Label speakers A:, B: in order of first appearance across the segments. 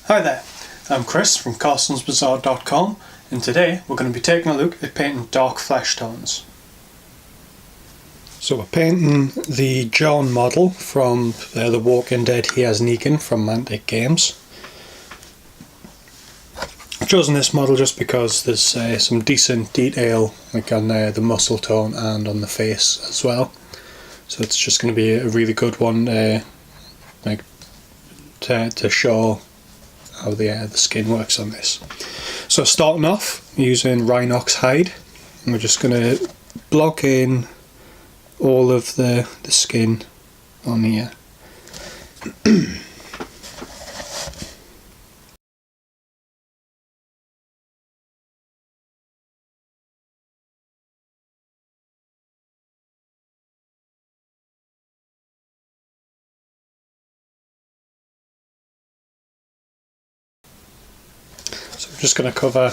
A: Hi there, I'm Chris from carsonsbazaar.com, and today we're going to be taking a look at painting dark flesh tones. So we're painting the John model from The Walking Dead He as Negan from Mantic Games. I've chosen this model just because there's some decent detail like on the muscle tone and on the face as well. So it's just going to be a really good one to show how the skin works on this. So starting off using Rhinox hide, and we're just going to block in all of the skin on here. So we're just going to cover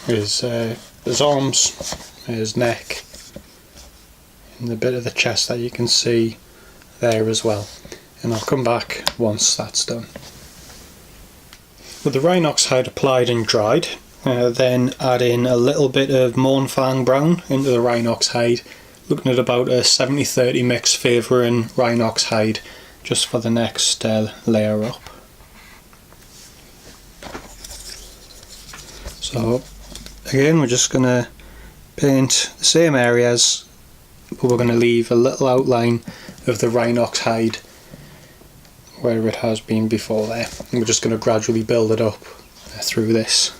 A: his arms, his neck, and the bit of the chest that you can see there as well. And I'll come back once that's done. With the Rhinox hide applied and dried, then add in a little bit of Mournfang brown into the Rhinox hide, looking at about a 70-30 mix, favouring Rhinox hide just for the next layer up. So again, we're just going to paint the same areas, but we're going to leave a little outline of the Rhinox hide where it has been before there. And we're just going to gradually build it up through this.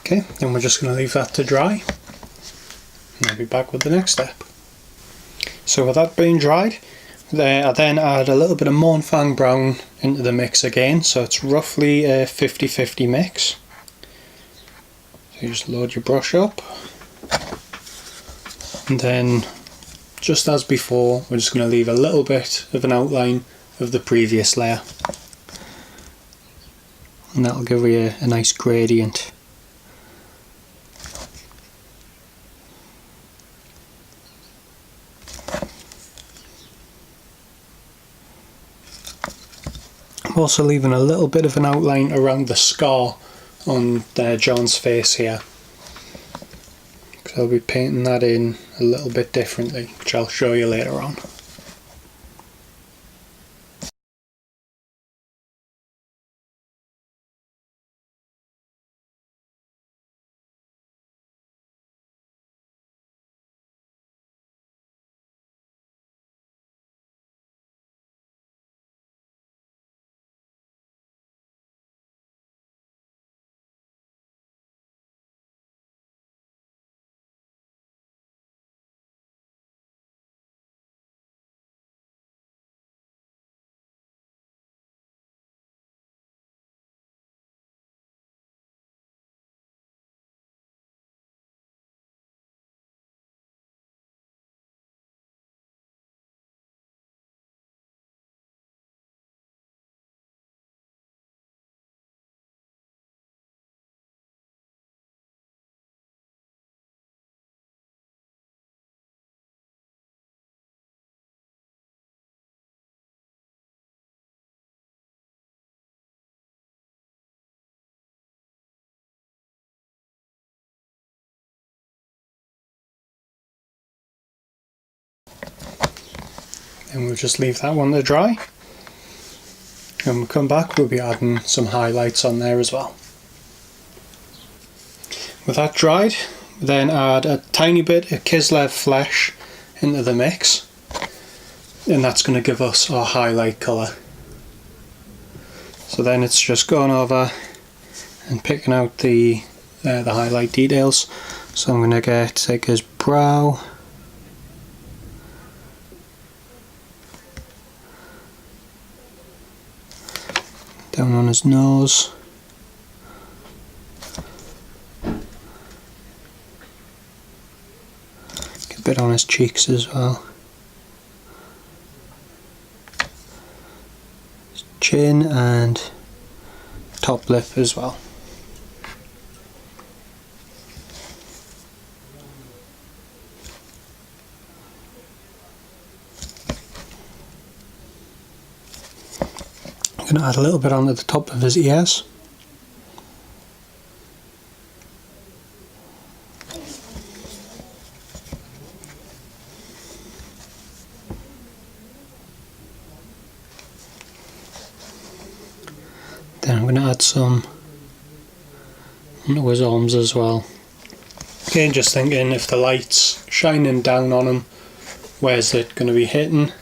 A: Okay, then we're just going to leave that to dry, and I'll be back with the next step. So with that being dried, I then add a little bit of Mournfang brown into the mix again, so it's roughly a 50-50 mix. So you just load your brush up, and then just as before, we're just going to leave a little bit of an outline of the previous layer, and that'll give you a nice gradient. I'm also leaving a little bit of an outline around the scar on John's face here, because I'll be painting that in a little bit differently, which I'll show you later on. And we'll just leave that one to dry. When we come back, we'll be adding some highlights on there as well. with that dried, then add a tiny bit of Kislev flesh into the mix, and that's going to give us our highlight colour. So then it's just going over and picking out the highlight details. So I'm going to take his brow, down on his nose, get a bit on his cheeks as well, his chin and top lip as well. I'm going to add a little bit onto the top of his ears. Then I'm going to add some onto his arms as well. Again, just thinking if the light's shining down on him, where's it going to be hitting?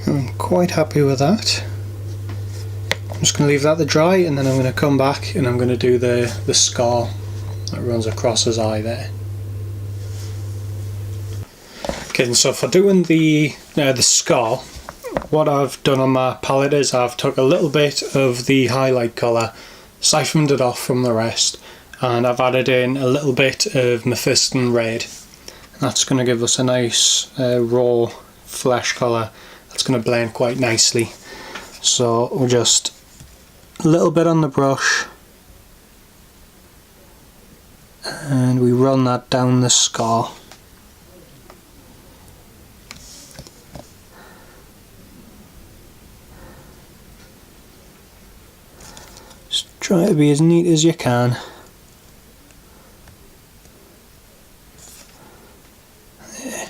A: I'm quite happy with that. I'm just going to leave that to dry, and then I'm going to come back and I'm going to do the scar that runs across his eye there. Okay, so for doing the scar, what I've done on my palette is I've took a little bit of the highlight colour, siphoned it off from the rest, and I've added in a little bit of Mephiston red. That's going to give us a nice raw flesh colour. That's going to blend quite nicely. So we're just a little bit on the brush, and we run that down the scar. Just try to be as neat as you can. There.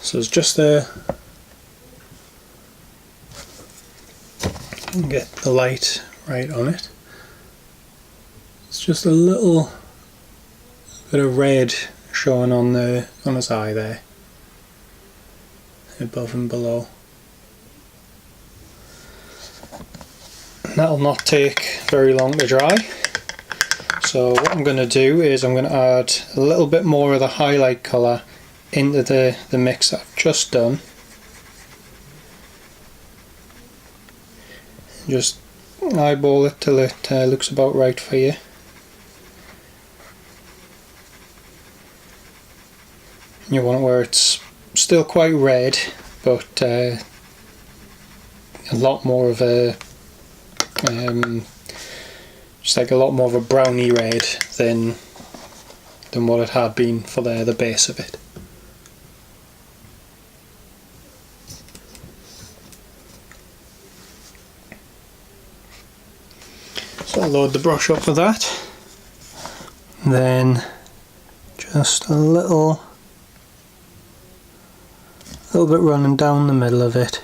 A: So it's just a get the light right on it. It's just a little bit of red showing on his eye there, above and below. And that'll not take very long to dry. So what I'm going to do is I'm going to add a little bit more of the highlight colour into the mix that I've just done. Just eyeball it till it looks about right for you. You want it where it's still quite red, but a lot more of a just like a lot more of a browny red than what it had been for the base of it. So I'll load the brush up with that, then just a little bit running down the middle of it.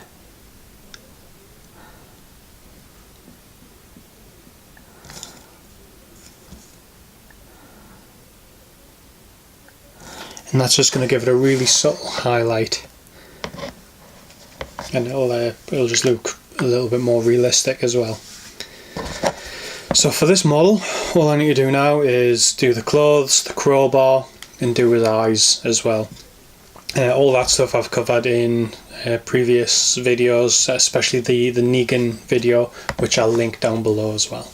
A: And that's just going to give it a really subtle highlight, and it'll just look a little bit more realistic as well. So for this model, all I need to do now is do the clothes, the crowbar, and do his eyes as well. All that stuff I've covered in previous videos, especially the Negan video, which I'll link down below as well.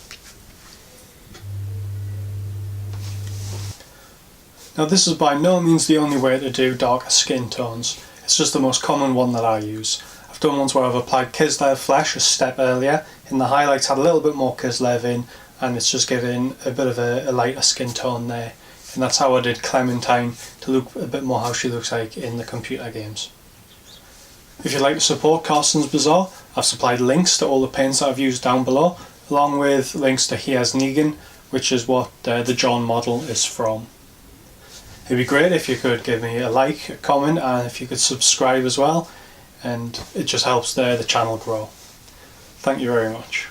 A: Now this is by no means the only way to do darker skin tones, it's just the most common one that I use. I've done ones where I've applied Kislev flesh a step earlier, in the highlights had a little bit more Kislev in, and it's just giving a bit of a lighter skin tone there. And that's how I did Clementine, to look a bit more how she looks like in the computer games. If you'd like to support Carson's Bazaar, I've supplied links to all the paints that I've used down below, along with links to Here's Negan, which is what the John model is from. It'd be great if you could give me a like, a comment, and if you could subscribe as well, and it just helps the channel grow. Thank you very much.